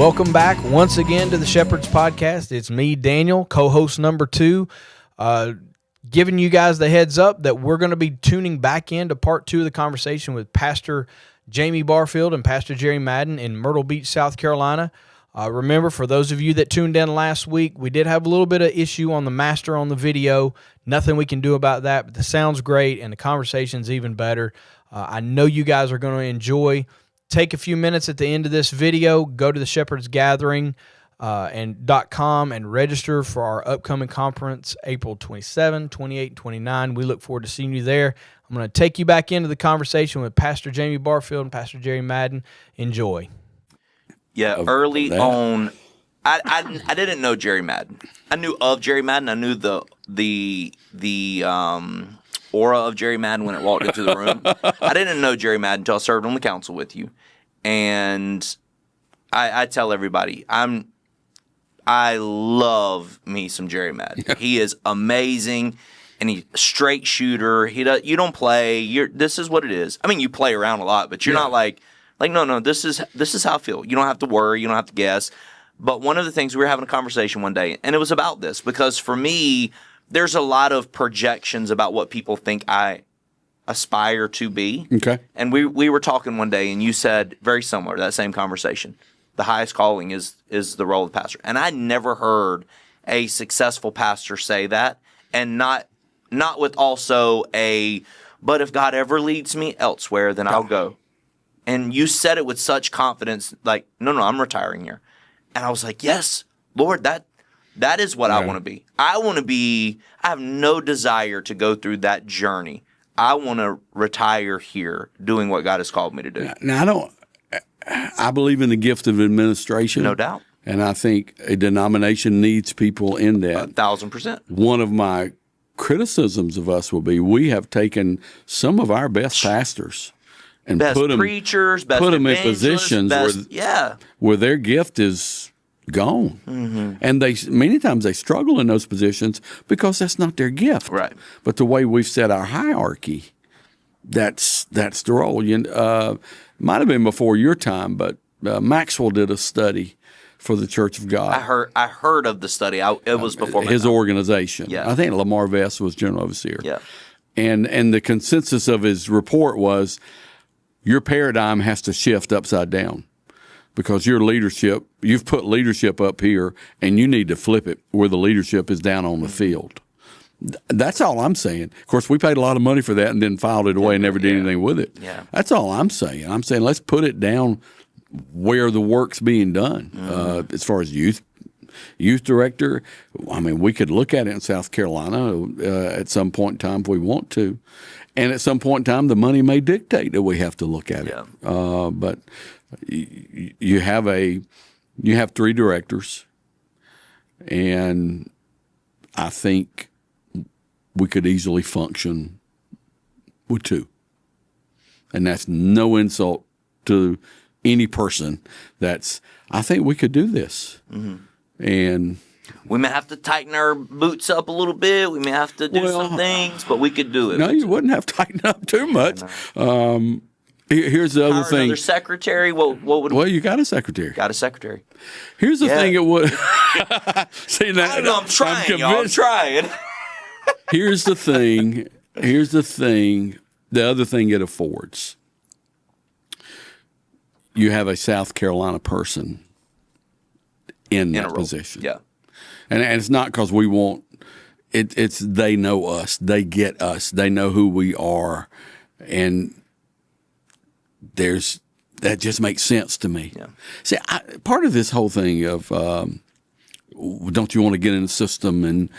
Welcome back once again to the Shepherd's Podcast. It's me, Daniel, co-host number 2, giving you guys the heads up that we're going to be tuning back into part 2 of the conversation with Pastor Jamie Barfield and Pastor Jerry Madden in Myrtle Beach, South Carolina. Remember, for those of you that tuned in last week, we did have a little bit of issue on the master on the video. Nothing we can do about that, but the sound's great and the conversation's even better. I know you guys are going to enjoy. Take a few minutes at the end of this video, go to the Shepherd's Gathering .com and register for our upcoming conference, April 27, 28, and 29. We look forward to seeing you there. I'm going to take you back into the conversation with Pastor Jamie Barfield and Pastor Jerry Madden. Enjoy. Yeah, early on, I didn't know Jerry Madden. I knew of Jerry Madden. I knew the aura of Jerry Madden when it walked into the room. I didn't know Jerry Madden until I served on the council with you. And I tell everybody, I love me some Jerry Madden. He is amazing, and he's a straight shooter. You don't play. This is what it is. I mean, you play around a lot, but you're not like no. This is how I feel. You don't have to worry. You don't have to guess. But one of the things, we were having a conversation one day, and it was about this, because for me, there's a lot of projections about what people think I aspire to be. Okay. And we were talking one day, and you said very similar to that same conversation. The highest calling is the role of pastor. And I never heard a successful pastor say that, and not with also but if God ever leads me elsewhere, then I'll go. And you said it with such confidence, like, no, I'm retiring here. And I was like, yes, Lord, that is what I want to be. I have no desire to go through that journey. I want to retire here doing what God has called me to do. Now, I believe in the gift of administration. No doubt. And I think a denomination needs people in that. 1,000%. One of my criticisms of us will be, we have taken some of our best pastors and best put them in positions where their gift is gone. Mm-hmm. And many times they struggle in those positions because that's not their gift. Right. But the way we've set our hierarchy, that's the role. Might have been before your time, but Maxwell did a study for the Church of God. I heard of the study. It was before his organization. Yeah. I think Lamar Vest was general overseer. Yeah. And the consensus of his report was, your paradigm has to shift upside down, because your leadership, you've put leadership up here, and you need to flip it where the leadership is down on the field. That's all I'm saying. Of course, we paid a lot of money for that and then filed it away and never did anything with it. Yeah. That's all I'm saying. I'm saying let's put it down where the work's being done. Mm-hmm. As far as youth director, I mean, we could look at it in South Carolina at some point in time if we want to. And at some point in time, the money may dictate that we have to look at it. But you have 3 directors, and I think we could easily function with 2. And that's no insult to any person. I think we could do this. Mm-hmm. And we may have to tighten our boots up a little bit. We may have to do some things, but we could do it. No, you wouldn't have to tighten up too much. Here's the other thing. Another secretary? What would? Well, you got a secretary. Got a secretary. Here's the thing. It would. See, now, I don't know. I'm trying, y'all. I'm trying. Here's the thing. The other thing it affords. You have a South Carolina person in that position. Yeah. And it's not because we want it. It's they know us. They get us. They know who we are, and that just makes sense to me. Yeah. See, part of this whole thing of don't you want to get in the system, and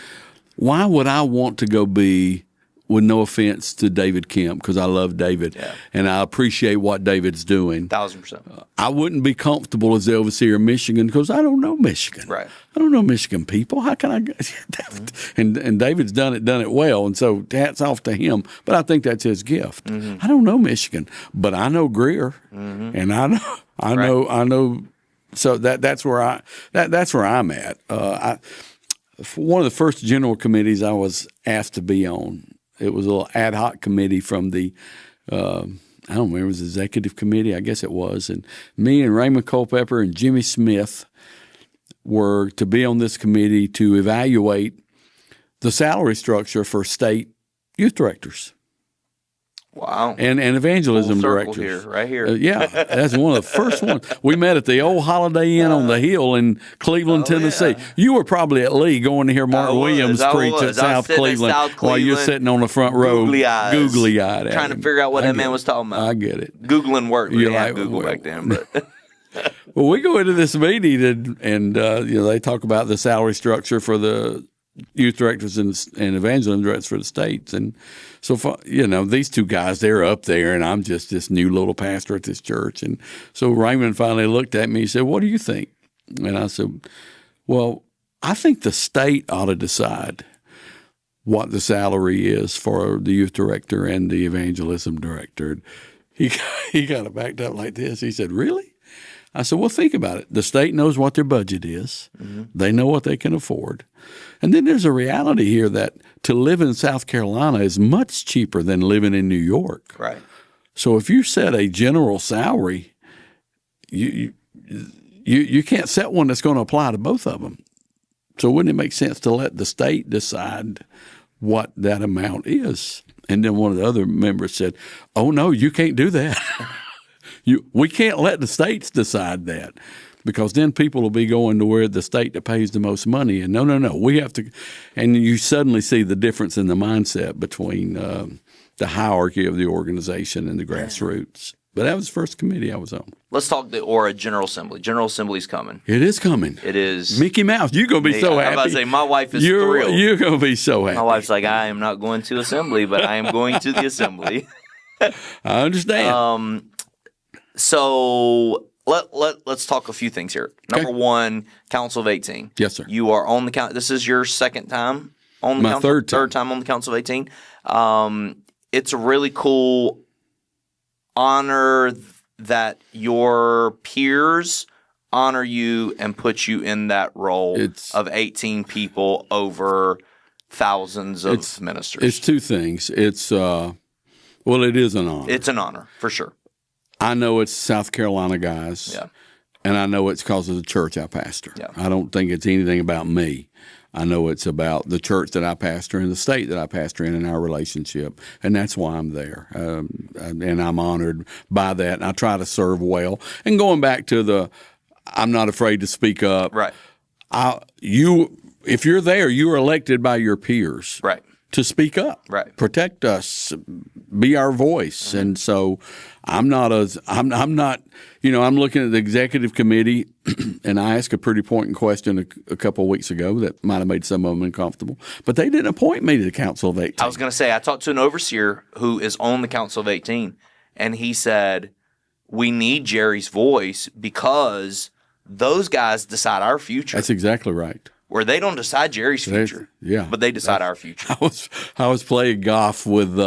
why would I want to go be? With no offense to David Kemp, because I love David and I appreciate what David's doing. 1,000%. I wouldn't be comfortable as the overseer of Michigan because I don't know Michigan. Right. I don't know Michigan people. How can I? And David's done it well, and so hats off to him. But I think that's his gift. Mm-hmm. I don't know Michigan, but I know Greer, and I know. So that's where I'm at. For one of the first general committees I was asked to be on. It was a little ad hoc committee from the I don't remember, it was the executive committee, I guess it was, and me and Raymond Culpepper and Jimmy Smith were to be on this committee to evaluate the salary structure for state youth directors. Wow. And evangelism Full circle directors. here, right here. Yeah, that's one of the first ones. We met at the old Holiday Inn on the Hill in Cleveland, Tennessee. Yeah. You were probably at Lee going to hear Mark Williams preach at South Cleveland, while you're sitting on the front row, googly-eyed, trying to figure out what that man was talking about. I get it. Googling worked. We You're didn't like, have Google back then, but Well, we go into this meeting and they talk about the salary structure for the youth directors and evangelism directors for the states. And so, these two guys, they're up there, and I'm just this new little pastor at this church. And so Raymond finally looked at me and said, "What do you think?" And I said, "Well, I think the state ought to decide what the salary is for the youth director and the evangelism director." He kind of backed up like this. He said, "Really?" I said, well, think about it. The state knows what their budget is. Mm-hmm. They know what they can afford. And then there's a reality here that to live in South Carolina is much cheaper than living in New York. Right. So if you set a general salary, you can't set one that's going to apply to both of them. So wouldn't it make sense to let the state decide what that amount is? And then one of the other members said, oh, no, you can't do that. We can't let the states decide that, because then people will be going to where the state that pays the most money. And no, we have to. And you suddenly see the difference in the mindset between the hierarchy of the organization and the grassroots. But that was the first committee I was on. Let's talk the Aura General Assembly. General Assembly's coming. It is coming. It is. Mickey Mouse, you're going to be so happy. I'm about to say, my wife is thrilled. You're going to be so happy. My wife's like, I am not going to assembly, but I am going to the assembly. I understand. So let's talk a few things here. Number one, Council of 18. Yes, sir. You are on the council. This is your second time on the council. Third time on the Council of 18. It's a really cool honor that your peers honor you and put you in that role of 18 people over thousands of ministers. It's two things. It is an honor. It's an honor, for sure. I know it's South Carolina guys, yeah, and I know it's because of the church I pastor. Yeah. I don't think it's anything about me. I know it's about the church that I pastor and the state that I pastor in and our relationship, and that's why I'm there. And I'm honored by that, and I try to serve well. And going back to I'm not afraid to speak up. Right. If you're there, you are elected by your peers. Right. To speak up, right? Protect us, be our voice, mm-hmm. And so I'm not. I'm looking at the executive committee, and I asked a pretty pointed question a couple of weeks ago that might have made some of them uncomfortable. But they didn't appoint me to the Council of 18. I was going to say, I talked to an overseer who is on the Council of 18, and he said, "We need Jerry's voice because those guys decide our future." That's exactly right. Where they don't decide Jerry's future, but they decide our future. I was playing golf with,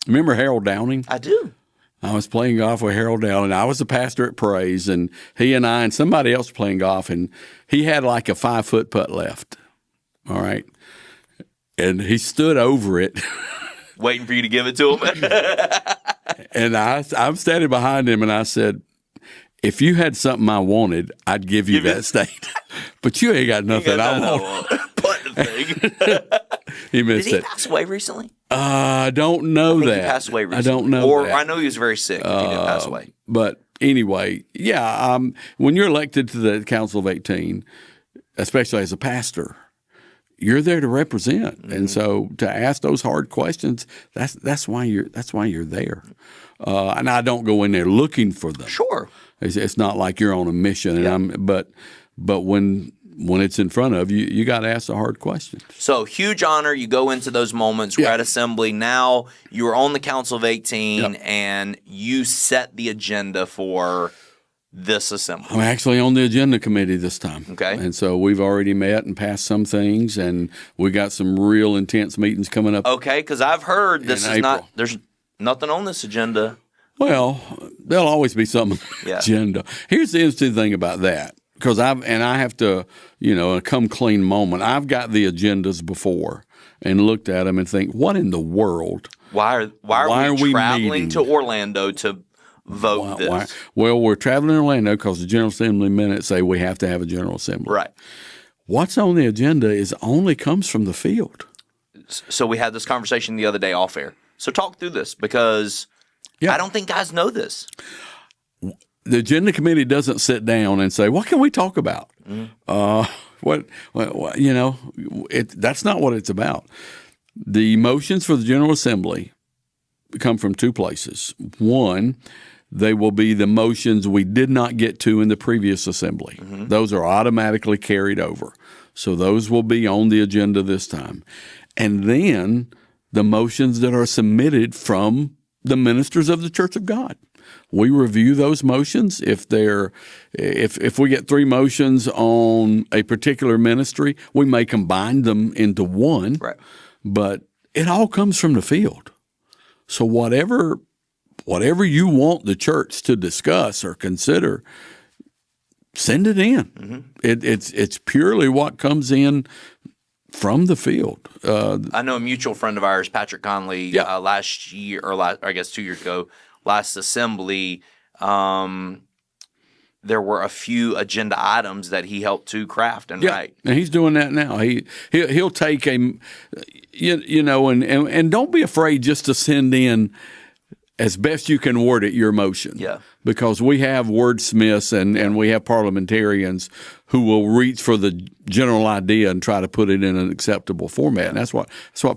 remember Harold Downing? I do. I was playing golf with Harold Downing. I was the pastor at Praise, and he and I and somebody else playing golf, and he had like a 5-foot putt left. All right. And he stood over it. Waiting for you to give it to him. And I'm standing behind him, and I said, if you had something I wanted, I'd give you that state. But you ain't got nothing I want. Put the thing. He missed it. Did he pass away recently? I don't know that. He passed away recently. I don't know or that. I know he was very sick. He didn't pass away. But anyway, yeah, when you're elected to the Council of 18, especially as a pastor, you're there to represent. Mm-hmm. And so to ask those hard questions, that's why you're there. And I don't go in there looking for them. Sure. It's not like you're on a mission, and but when it's in front of you, you got to ask the hard questions. So huge honor. You go into those moments. We're at assembly now. You are on the Council of 18, and you set the agenda for this assembly. I'm actually on the agenda committee this time. Okay, and so we've already met and passed some things, and we got some real intense meetings coming up. Okay, because I've heard this is April. not. There's nothing on this agenda. Well, there'll always be some agenda. Here's the interesting thing about that, because I have to, a come clean moment. I've got the agendas before and looked at them and think, what in the world Why are we traveling meeting? to Orlando to vote this? Well, we're traveling to Orlando because the General Assembly minutes say we have to have a General Assembly. Right. What's on the agenda only comes from the field. So we had this conversation the other day off air. So talk through this because I don't think guys know this. The agenda committee doesn't sit down and say, "What can we talk about?" That's not what it's about. The motions for the General Assembly come from two places. One, they will be the motions we did not get to in the previous assembly. Mm-hmm. Those are automatically carried over. So those will be on the agenda this time. And then the motions that are submitted from the ministers of the Church of God. We review those motions. If we get three motions on a particular ministry, we may combine them into one. Right. But it all comes from the field. So whatever you want the church to discuss or consider, send it in. Mm-hmm. It's purely what comes in from the field. I know a mutual friend of ours, Patrick Conley, last year, or I guess 2 years ago, last assembly, there were a few agenda items that he helped to craft and write. And he's doing that now. He'll take and don't be afraid just to send in as best you can word it your motion. Yeah. Because we have wordsmiths and we have parliamentarians who will reach for the general idea and try to put it in an acceptable format. And that's what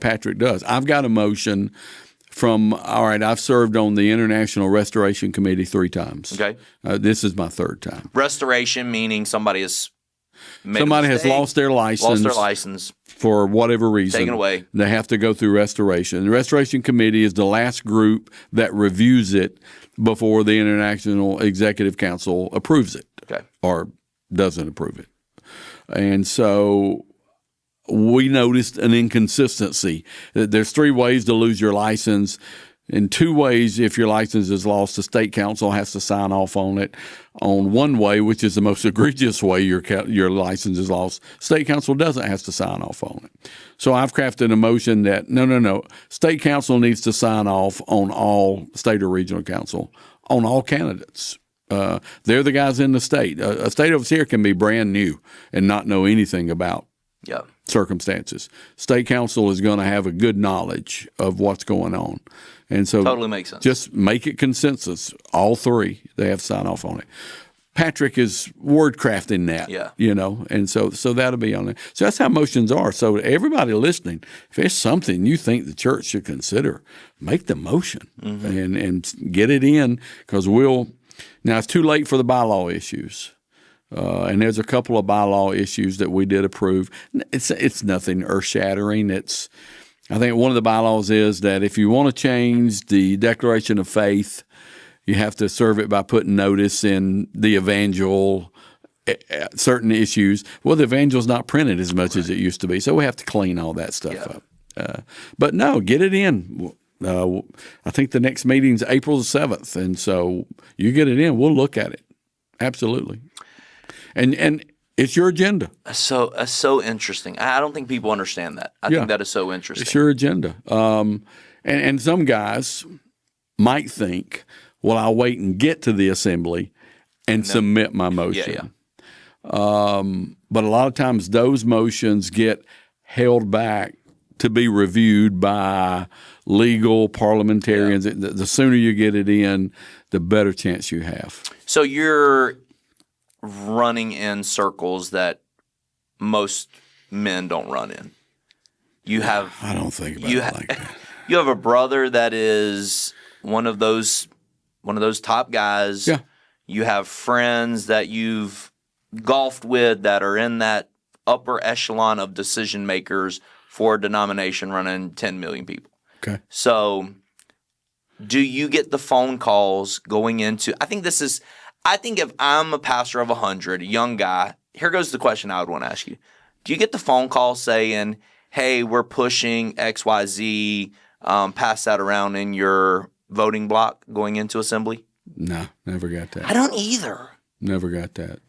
Patrick does. I've got a motion I've served on the International Restoration Committee 3 times. Okay. This is my 3rd time. Restoration meaning somebody has lost their license for whatever reason. Taken away. They have to go through restoration. The Restoration Committee is the last group that reviews it before the International Executive Council approves it. Okay. Or doesn't approve it. And so we noticed an inconsistency. There's 3 ways to lose your license. In 2 ways, if your license is lost, the state council has to sign off on it. On one way, which is the most egregious way your license is lost, state council doesn't have to sign off on it. So I've crafted a motion that no, state council needs to sign off on all state or regional council, on all candidates. They're the guys in the state. A state overseer can be brand new and not know anything about circumstances. State council is going to have a good knowledge of what's going on. And so totally makes sense. Just make it consensus. All 3, they have to sign off on it. Patrick is word crafting that, and so that'll be on there. So that's how motions are. So everybody listening, if there's something you think the church should consider, make the motion and get it in because now it's too late for the bylaw issues. And there's a couple of bylaw issues that we did approve. It's nothing earth-shattering. I think one of the bylaws is that if you want to change the Declaration of Faith, you have to serve it by putting notice in the Evangel, certain issues. Well, the Evangel's not printed as much as it used to be, so we have to clean all that stuff up. But no, get it in. I think the next meeting's April the 7th, and so you get it in. We'll look at it. Absolutely. And it's your agenda. So interesting. I don't think people understand that. I think that is so interesting. It's your agenda. And some guys might think, well, I'll wait and get to the assembly and submit my motion. But a lot of times those motions get held back to be reviewed by legal parliamentarians. The sooner you get it in, the better chance you have. So you're running in circles that most men don't run in. I don't think about it like that. You have a brother that is one of those top guys. Yeah. You have friends that you've golfed with that are in that upper echelon of decision makers for a denomination running 10 million people. Okay. So do you get the phone calls going into – I think if I'm a pastor of 100, a young guy, here goes the question I would want to ask you. Do you get the phone call saying, hey, we're pushing XYZ, pass that around in your voting block going into assembly? No, never got that. I don't either. Never got that.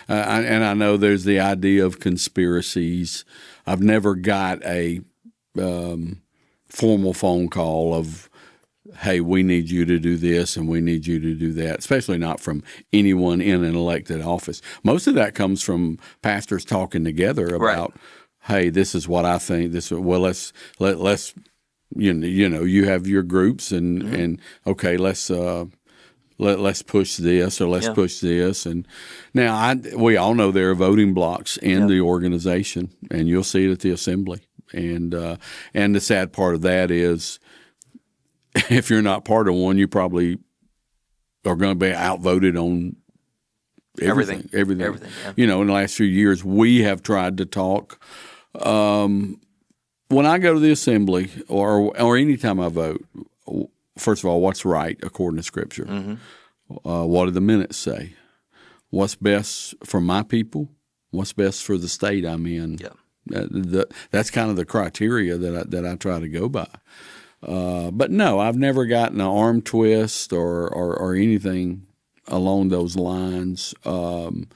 And I know there's the idea of conspiracies. I've never got a formal phone call of, hey, we need you to do this and we need you to do that, especially not from anyone in an elected office. Most of that comes from pastors talking together about, hey, this is what I think. Let's you have your groups and okay, let's push this or let's push this. And now we all know there are voting blocks in the organization, and you'll see it at the assembly. And the sad part of that is, if you're not part of one, you probably are going to be outvoted on everything. Yeah. In the last few years, we have tried to talk. When I go to the assembly or any time I vote, first of all, what's right according to Scripture? Mm-hmm. What do the minutes say? What's best for my people? What's best for the state I'm in? Yeah. That's kind of the criteria that I try to go by. But no, I've never gotten an arm twist or anything along those lines. Going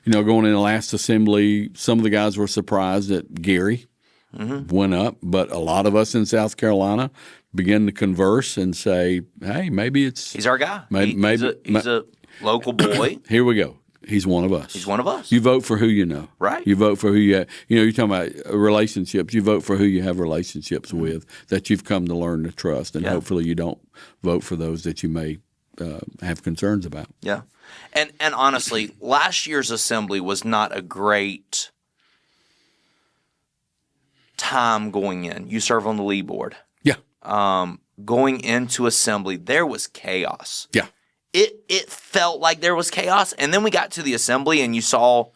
in the last assembly, some of the guys were surprised that Gary went up, but a lot of us in South Carolina began to converse and say, hey, maybe he's our guy. He's a local boy. Here we go. He's one of us. He's one of us. You vote for who you know. Right. You vote for who you have. You're talking about relationships. You vote for who you have relationships with, that you've come to learn to trust, and hopefully you don't vote for those that you may have concerns about. Yeah. And honestly, last year's assembly was not a great time going in. You serve on the lead board. Yeah. Going into assembly, there was chaos. Yeah. It felt like there was chaos, and then we got to the assembly, and you saw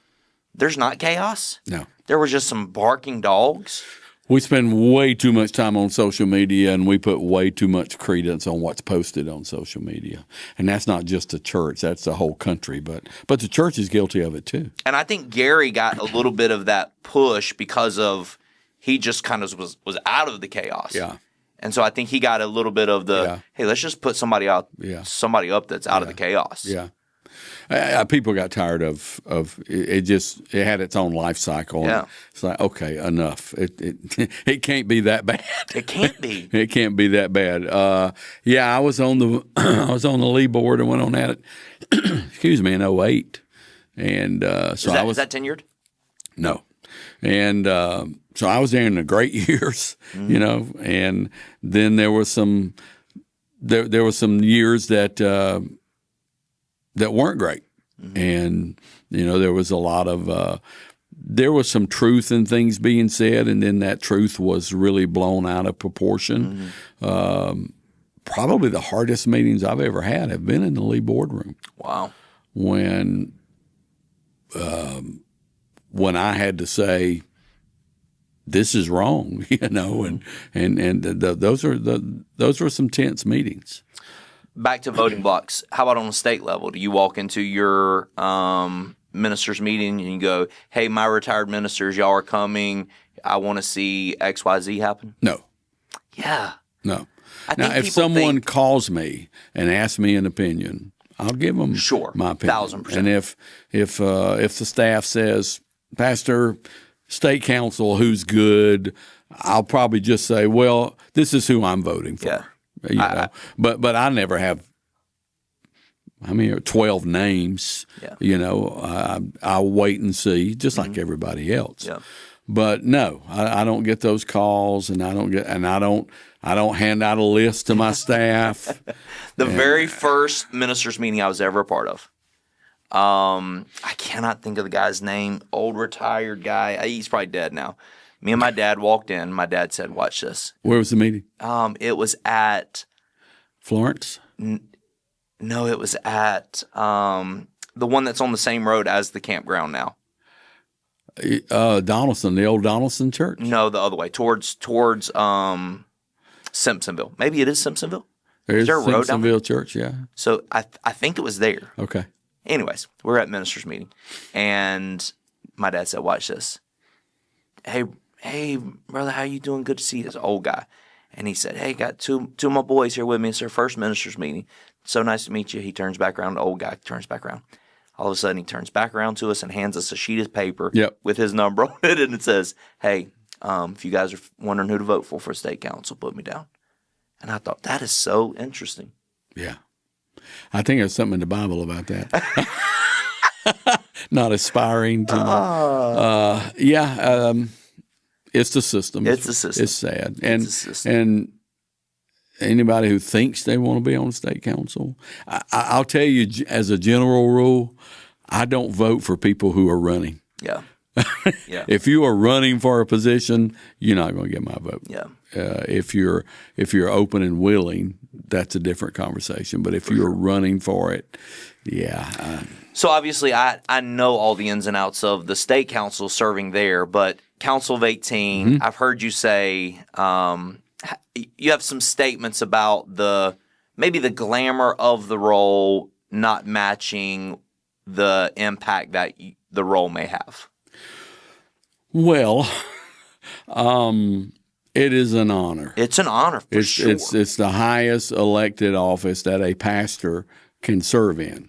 there's not chaos. No. There were just some barking dogs. We spend way too much time on social media, and we put way too much credence on what's posted on social media. And that's not just the church; that's the whole country. But the church is guilty of it too. And I think Gary got a little bit of that push because of he just kind of was out of the chaos. Yeah. And so I think he got a little bit of hey, let's just put somebody up that's out of the chaos. Yeah. People got tired of it. It had its own life cycle. Yeah. It's like, okay, enough. It can't be that bad. It can't be. It can't be that bad. I was on the lead board and went on at it. Excuse me, in 2008. And is that tenured? No. And so I was there in the great years, and then there were some years that weren't great, and there was a lot of there was some truth in things being said, and then that truth was really blown out of proportion. Probably the hardest meetings I've ever had have been in the lead boardroom. Wow. When I had to say, this is wrong, and those were some tense meetings. Back to voting blocks. How about on the state level? Do you walk into your ministers meeting and you go, hey, my retired ministers, y'all are coming. I want to see XYZ happen? No. Yeah. No. Now, if someone calls me and asks me an opinion, I'll give them my opinion. 1,000%. And if the staff says, Pastor, state council, who's good, I'll probably just say, well, this is who I'm voting for. Yeah. But I never have 12 names. Yeah. I'll wait and see, just like everybody else. Yeah. But no, I don't get those calls, and I don't hand out a list to my staff. The very first ministers meeting I was ever a part of. I cannot think of the guy's name. Old retired guy. He's probably dead now. Me and my dad walked in. My dad said, "Watch this." Where was the meeting? It was at Florence. No, it was at the one that's on the same road as the campground now. Donaldson, the old Donaldson Church. No, the other way towards Simpsonville. Maybe it is Simpsonville. There's is there a road down there? Simpsonville Church, yeah. So I think it was there. Okay. Anyways, we're at ministers meeting, and my dad said, "Watch this. Hey, brother, how you doing? Good to see you." This old guy, and he said, "Hey, got two of my boys here with me. It's their first ministers meeting. So nice to meet you." He turns back around. The old guy turns back around. All of a sudden, he turns back around to us and hands us a sheet of paper with his number on it, and it says, "Hey, If you guys are wondering who to vote for state council, put me down. And I thought, that is so interesting. Yeah. I think there's something in the Bible about that. Not aspiring to. It's the system. It's the system. It's sad. It's and anybody who thinks they want to be on the state council, I'll tell you, as a general rule, I don't vote for people who are running. Yeah. Yeah. If you are running for a position, you're not going to get my vote. Yeah. If you're open and willing, that's a different conversation. But if you're running for it, So obviously, I know all the ins and outs of the state council serving there, but Council of 18, I've heard you say you have some statements about maybe the glamour of the role not matching the impact that the role may have. Well, it is an honor. It's an honor for sure. It's the highest elected office that a pastor can serve in.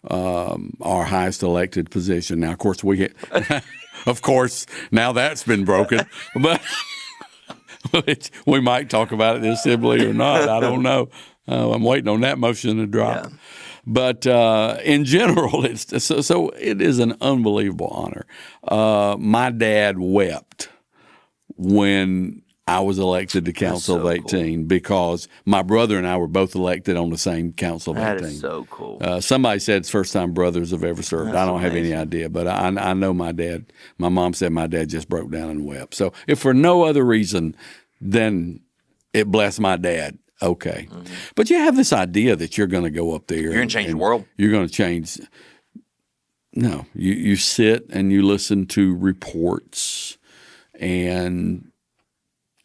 Our highest elected position. Now, of course, now that's been broken, but we might talk about it in assembly or not. I don't know. I'm waiting on that motion to drop. Yeah. But in general, it is an unbelievable honor. My dad wept when I was elected to Council of 18 because my brother and I were both elected on the same Council of 18. That is so cool. Somebody said it's the first time brothers have ever served. I don't have any idea, but I know my dad. My mom said my dad just broke down and wept. So if for no other reason than it blessed my dad, okay. Mm-hmm. But you have this idea that you're going to go up there. You're going to change the world. You're going to change. No, you sit and you listen to reports, and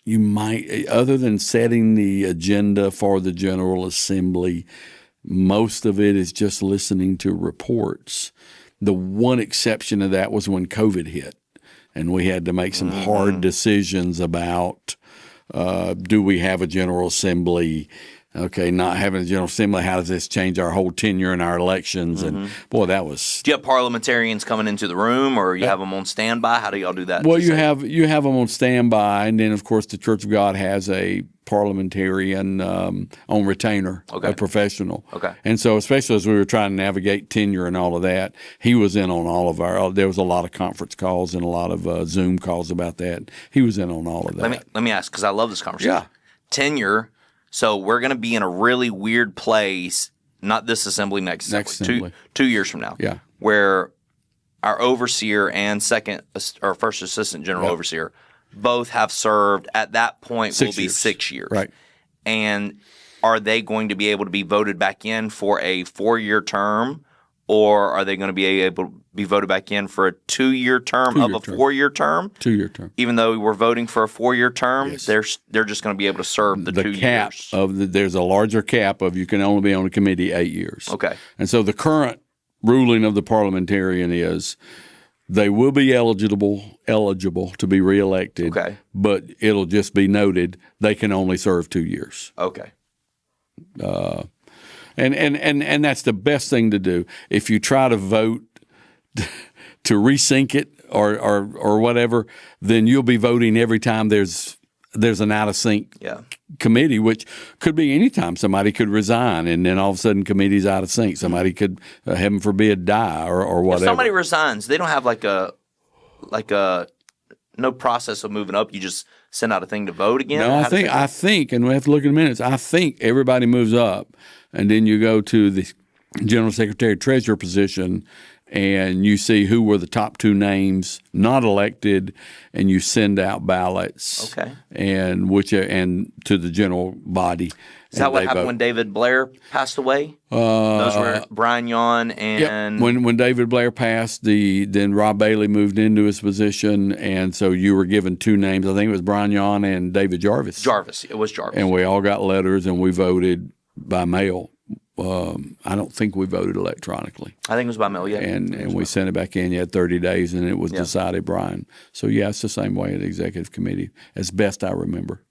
you might, other than setting the agenda for the General Assembly, most of it is just listening to reports. The one exception to that was when COVID hit, and we had to make some hard decisions about do we have a General Assembly? Okay, not having a General Assembly, how does this change our whole tenure and our elections? And boy, that was. Do you have parliamentarians coming into the room, or you have them on standby? How do y'all do that? Well, you have them on standby, and then of course the Church of God has a parliamentarian on retainer, a professional. Okay. And so, especially as we were trying to navigate tenure and all of that, he was in on all of our. There was a lot of conference calls and a lot of Zoom calls about that. He was in on all of that. Let me ask, because I love this conversation. Yeah. Tenure. So we're going to be in a really weird place, not this assembly, next assembly. 2 years from now, where our overseer and first assistant general overseer both have served at that point 6 years. Right. And are they going to be able to be voted back in for a 4-year term, or are they going to be able to be voted back in for a 2-year term of a 4-year term? 2-year term. Even though we're voting for a 4-year term, they're just going to be able to serve the 2 cap years. There's a larger cap of you can only be on a committee 8 years. Okay. And so the current ruling of the parliamentarian is they will be eligible to be reelected. Okay. But it'll just be noted they can only serve 2 years. Okay. And that's the best thing to do. If you try to vote to resync it or whatever, then you'll be voting every time there's an out of sync committee, which could be any time. Somebody could resign, and then all of a sudden committee's out of sync. Somebody could, heaven forbid, die or whatever. If somebody resigns, they don't have like a no process of moving up. You just send out a thing to vote again. No, I think, and we have to look in minutes. I think everybody moves up, and then you go to the General Secretary Treasurer position, and you see who were the top 2 names not elected, and you send out ballots. Okay. And to the general body. Is that what happened when David Blair passed away? Those were Brian Yon and when David Blair passed, then Rob Bailey moved into his position, and so you were given 2 names. I think it was Brian Yon and David Jarvis. It was Jarvis. And we all got letters, and we voted by mail. I don't think we voted electronically. I think it was by mail, yeah. And we sent it back in. You had 30 days, and it was decided Brian. So, it's the same way at the executive committee, as best I remember.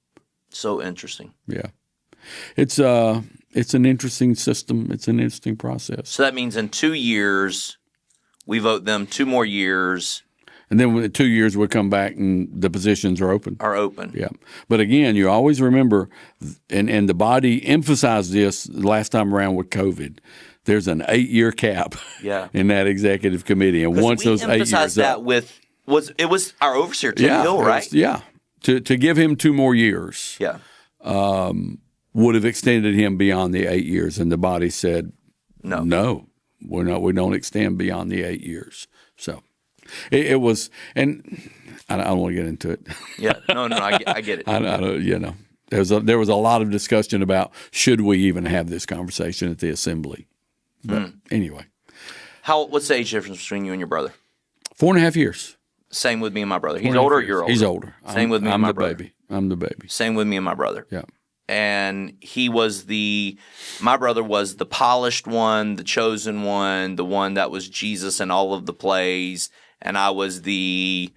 So interesting. Yeah. It's an interesting system. It's an interesting process. So that means in 2 years, we vote them 2 more years. And then in 2 years, we'll come back and the positions are open. Yeah. But again, you always remember, and the body emphasized this last time around with COVID, there's an 8-year cap in that executive committee. And once those 8 years emphasized that it was our overseer, Tim Hill, right? To give him 2 more years would have extended him beyond the 8 years. And the body said, no, we don't extend beyond the 8 years. So it was, and I don't want to get into it. I get it. I don't, there was a lot of discussion about should we even have this conversation at the assembly. But anyway. What's the age difference between you and your brother? 4.5 years. Same with me and my brother. He's older or you're older? He's older. Same with me and my brother. I'm the baby. Same with me and my brother. Yeah. And my brother was the polished one, the chosen one, the one that was Jesus in all of the plays. And I was I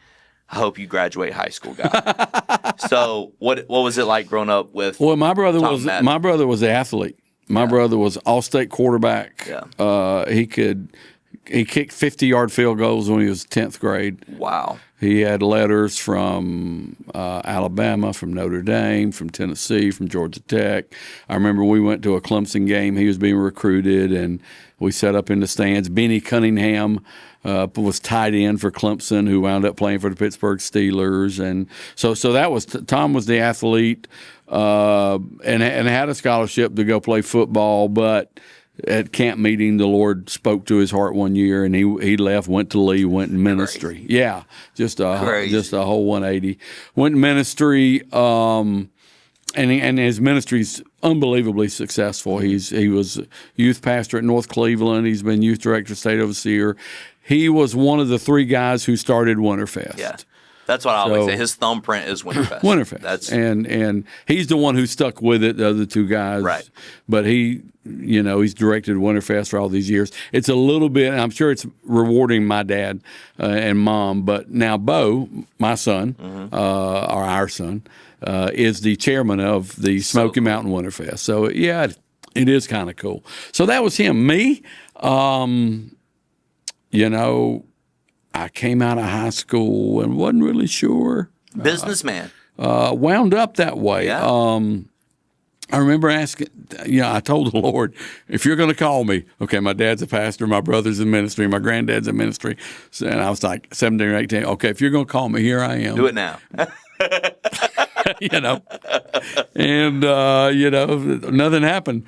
hope you graduate high school guy. So what was it like growing up with? Well, my brother was the athlete. My brother was all-state quarterback. Yeah. He kicked 50-yard field goals when he was 10th grade. Wow. He had letters from Alabama, from Notre Dame, from Tennessee, from Georgia Tech. I remember we went to a Clemson game. He was being recruited, and we sat up in the stands. Benny Cunningham was tight end for Clemson, who wound up playing for the Pittsburgh Steelers. And so that was Tom was the athlete and had a scholarship to go play football, but at camp meeting, the Lord spoke to his heart one year, and he left, went to Lee, went in ministry. Crazy. Yeah, just a whole 180. Went in ministry, and his ministry's unbelievably successful. He was youth pastor at North Cleveland. He's been youth director, state overseer. He was one of the 3 guys who started Winterfest. Yeah. That's what I always say. His thumbprint is Winterfest. Winterfest. And he's the one who stuck with it, the other 2 guys. Right. But he's directed Winterfest for all these years. It's a little bit, I'm sure it's rewarding my dad and mom, but now Bo, my son, or our son, is the chairman of the Smoky Mountain Winterfest. So, yeah, it is kind of cool. So that was him. Me, I came out of high school and wasn't really sure. Businessman. Wound up that way. Yeah. I remember asking, I told the Lord, if you're going to call me, okay, my dad's a pastor, my brother's in ministry, my granddad's in ministry. So, and I was like 17 or 18. Okay, if you're going to call me, here I am. Do it now. And nothing happened.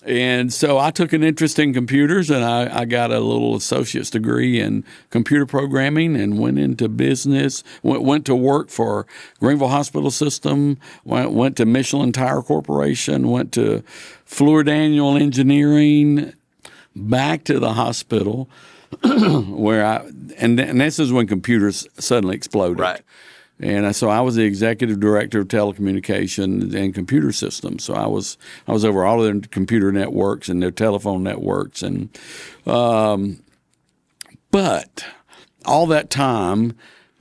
And so I took an interest in computers, and I got a little associate's degree in computer programming and went into business, went to work for Greenville Hospital System, went to Michelin Tire Corporation, went to Fluor Daniel Engineering, back to the hospital, and this is when computers suddenly exploded. Right. And so I was the executive director of telecommunications and computer systems. So I was over all of their computer networks and their telephone networks, and but all that time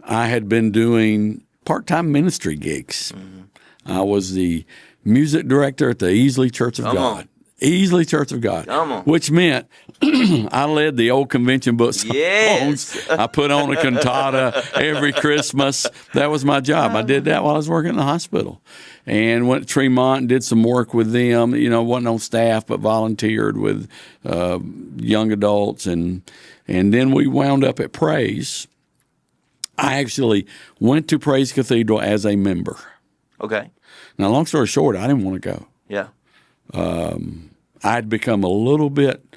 I had been doing part-time ministry gigs. Mm-hmm. I was the music director at the Easley Church of God. Easley Church of God, which meant I led the old convention book songs. Yes. I put on a cantata every Christmas. That was my job. I did that while I was working in the hospital, and went to Tremont and did some work with them. Wasn't on staff but volunteered with young adults, and then we wound up at Praise. I actually went to Praise Cathedral as a member. Okay. Now, long story short, I didn't want to go. Yeah. I'd become a little bit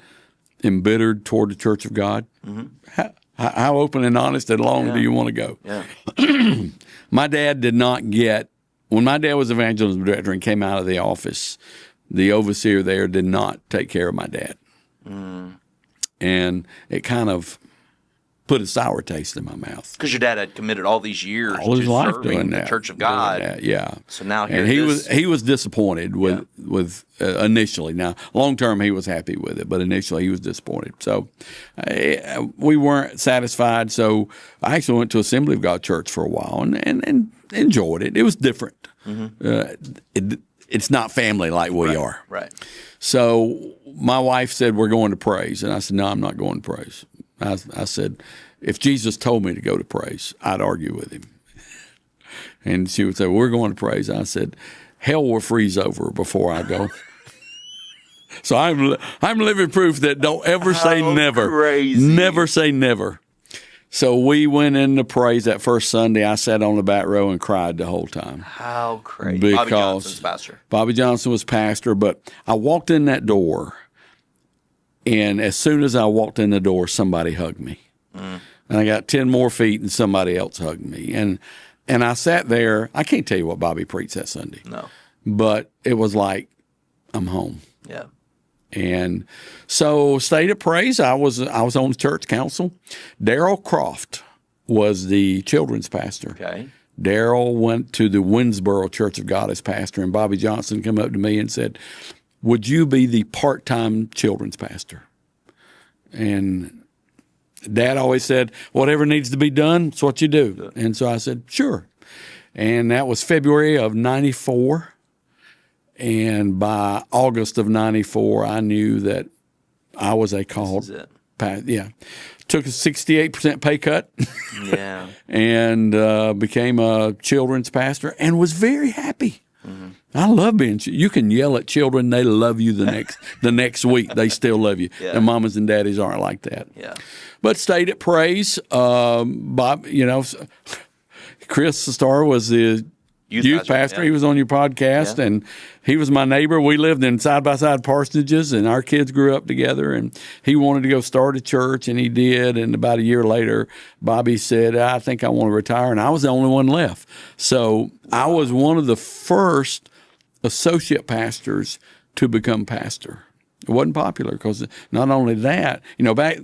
embittered toward the Church of God. Mm-hmm. How open and honest and long do you want to go? Yeah. My dad did not get, when my dad was evangelism director and came out of the office, the overseer there did not take care of my dad. Mm. And it kind of put a sour taste in my mouth. Because your dad had committed all these years all his to life serving doing the that, Church of God. That, yeah. So now he was disappointed with initially. Now, long term he was happy with it, but initially he was disappointed. So we weren't satisfied. So I actually went to Assembly of God Church for a while and enjoyed it. It was different. Mm-hmm. It's not family like we are. Right. So my wife said, we're going to Praise. And I said, no, I'm not going to Praise. I said, if Jesus told me to go to praise, I'd argue with him. And she would say, we're going to praise. I said, hell will freeze over before I go. So I'm living proof that don't ever say never. Crazy. Never say never. So we went into praise that first Sunday. I sat on the back row and cried the whole time. How crazy. Because Bobby Johnson's pastor. Bobby Johnson was pastor, but I walked in that door, and as soon as I walked in the door, somebody hugged me. And I got 10 more feet, and somebody else hugged me. And I sat there. I can't tell you what Bobby preached that Sunday. No. But it was like, I'm home. Yeah. And so State of Praise, I was on the church council. Darrell Croft was the children's pastor. Okay. Darrell went to the Winsboro Church of God as pastor, and Bobby Johnson came up to me and said, would you be the part-time children's pastor? And Dad always said, whatever needs to be done, it's what you do. And so I said, sure. And that was February of 94. And by August of 94, I knew that I was a called pastor. Yeah. Took a 68% pay cut. Yeah. And became a children's pastor and was very happy. Mm-hmm. I love being. You can yell at children; they love you the next week. They still love you. Yeah. And mamas and daddies aren't like that. Yeah. But stayed at Praise. Bob, Chris Starr was the youth pastor. Yeah. He was on your podcast, and he was my neighbor. We lived in side-by-side parsonages, and our kids grew up together, and he wanted to go start a church, and he did. And about a year later, Bobby said, I think I want to retire, and I was the only one left. So I was one of the first associate pastors to become pastor. It wasn't popular because not only that, back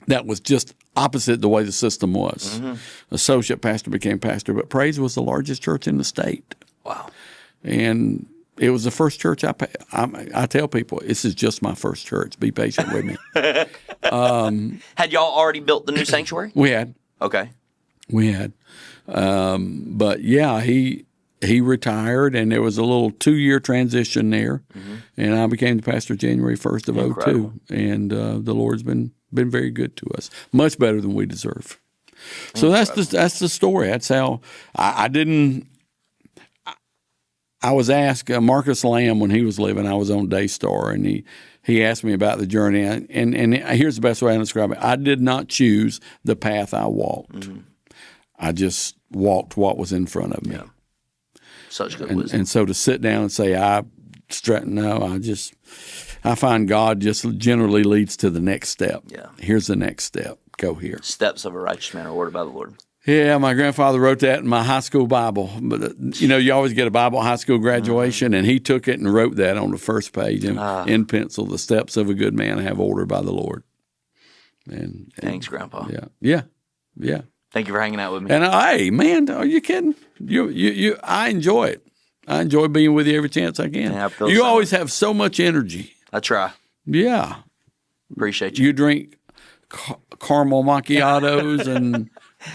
that was just opposite the way the system was. Mm-hmm. Associate pastor became pastor, but Praise was the largest church in the state. Wow. And it was the first church I tell people, this is just my first church. Be patient with me. Had y'all already built the new sanctuary? We had. Okay. We had. But yeah, he retired, and there was a little 2-year transition there. Mm-hmm. And I became the pastor January 1st of Incredible. 02. And the Lord's been very good to us, much better than we deserve. So that's the story. That's how I didn't. I was asked Marcus Lamb when he was living. I was on Daystar, and he asked me about the journey. And here's the best way I describe it: I did not choose the path I walked. Mm-hmm. I just walked what was in front of me. Yeah. Such good wisdom. And so to sit down and say I find God just generally leads to the next step. Yeah. Here's the next step. Go here. Steps of a righteous man are ordered by the Lord. Yeah, my grandfather wrote that in my high school Bible. But, you always get a Bible at high school graduation, mm-hmm. and he took it and wrote that on the first page in pencil, the steps of a good man have ordered by the Lord. And thanks, Grandpa. Yeah. Thank you for hanging out with me. And hey, man, are you kidding? I enjoy it. I enjoy being with you every chance I can. Yeah, you always have so much energy. I try. Yeah. Appreciate you. You drink caramel macchiatos and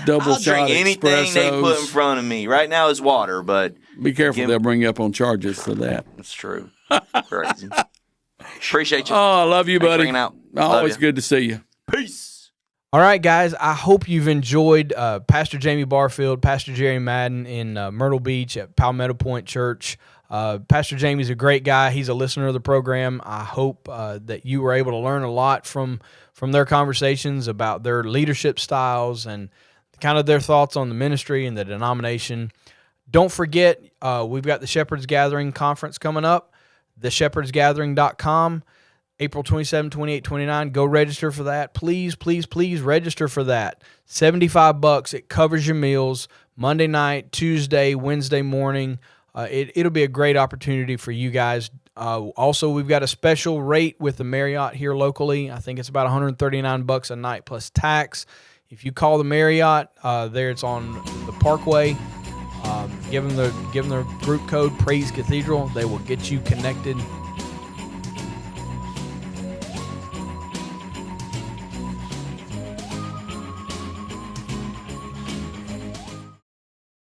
double I'll shot drink anything espressos. they put in front of me. Right now is water, but be careful; they'll bring you up on charges for that. That's true. Crazy. Appreciate you. Oh, I love you, Thanks buddy. for hanging out. Always good to see you. Peace. All right, guys, I hope you've enjoyed Pastor Jamie Barfield, Pastor Jerry Madden in Myrtle Beach at Palmetto Pointe Church. Pastor Jamie's a great guy. He's a listener of the program. I hope that you were able to learn a lot from their conversations about their leadership styles and kind of their thoughts on the ministry and the denomination. Don't forget, we've got the Shepherds Gathering Conference coming up, theshepherdsgathering.com. April 27, 28, 29. Go register for that. Please, please, please register for that. $75. It covers your meals Monday night, Tuesday, Wednesday morning. It'll be a great opportunity for you guys. Also, we've got a special rate with the Marriott here locally. I think it's about $139 a night plus tax. If you call the Marriott, there it's on the Parkway. Give them the group code Praise Cathedral. They will get you connected